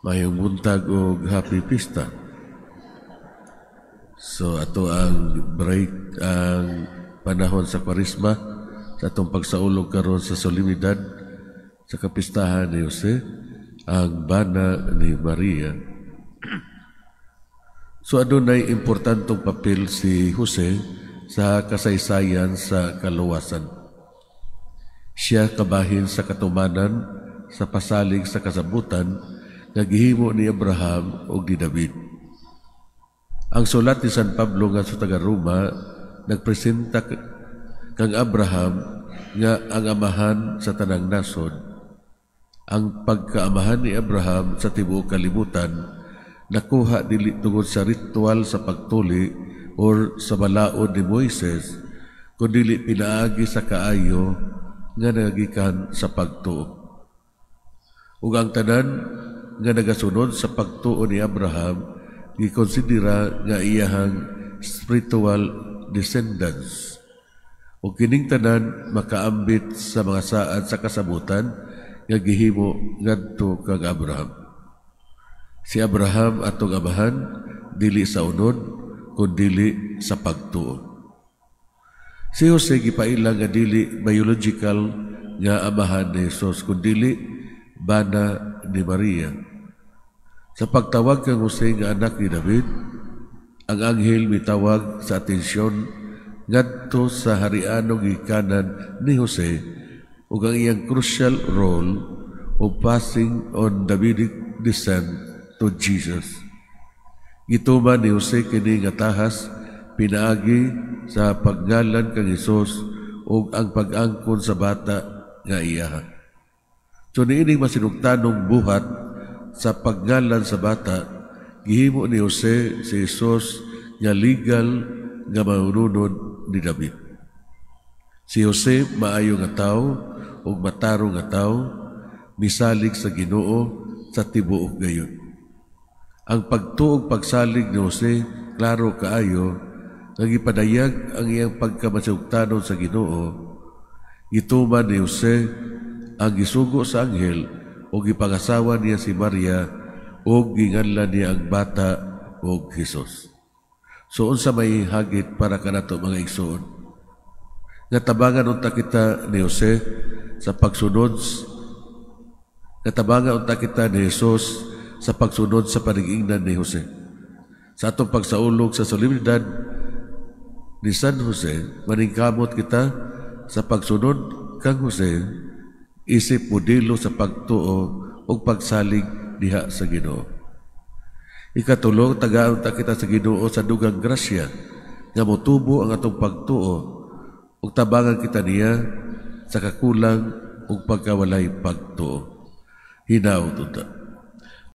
Mayong buntag o happy pista. So ato ang break ang panahon sa Kwaresma sa atong pagsaulog karon sa solemnidad sa kapistahan ni Jose, ang bana ni Maria. So adunay importantong papel si Jose sa kasaysayan sa kaluwasan. Siya kabahin sa katumanan sa pasalig sa kasabutan nga gihimo ni Abraham o ni David. Ang sulat ni San Pablo nga sa taga-Roma nagpresenta kang Abraham nga ang amahan sa tanang nasod. Ang pagkaamahan ni Abraham sa tibuok kalibutan nakuha dili tungod sa ritual sa pagtuli or sa balaod ni Moises, kundi pinaagi sa kaayo nga nagagikan sa pagtuo. Ug ang tanan nga nagasunod sa pagtuo ni Abraham gikonsidera nga iyahang spiritual descendants. O kining tanan makaambit sa mga saad sa kasabutan nga gihimo ngadto kang Abraham. Si Abraham atong amahan dili sa unod kundi sa pagtuo. Si Jose gipaila nga dili biological nga amahan ni Jesus kundi bana ni Maria. Sa pagtawag kang Jose nga anak ni David, ang anghel mitawag sa atensyon ngadto sa harianong gikanan ni Jose ug ang iyang crucial role of passing on Davidic descent to Jesus. Gituman ni Jose kini nga tahas pinaagi sa pagngalan kang Hesus ug ang pag-angkon sa bata nga iyaha. So niining masinugtanong buhat sa pagngalan sa bata, gihimo ni Jose si Jesus nga legal nga manunod ni David. Si Jose maayo nga tawo ug matarong nga tawo, misalig sa Ginoo sa tibuok gayon. Ang pagtuog pagsalig ni Jose klaro kaayo nga gipadayag ang iyang pagkamasinugtanon sa Ginoo. Gituman ni Jose ang gisugo sa anghel o gipangasawa niya si Maria o ginganlan niya ang bata o Jesus. So unsa may hagit para kanato mga igsoon? Natabangan unta kita ni Jose sa pagsunod, natabangan unta kita ni Jesus sa pagsunod sa panig-ingnan ni Jose. Sa atong pagsaulog sa solemnidad ni San Jose, maningkamot kita sa pagsunod kang Jose, isip modelo sa pagtuo o pagsalig diha sa Ginoo. Ikatulong, tagaon ta kita sa Ginoo sa dugang grasya nga motubo ang atong pagtuo ug tabangan kita niya sa kakulang ug pagkawalay pagtuo. Hinaut unta.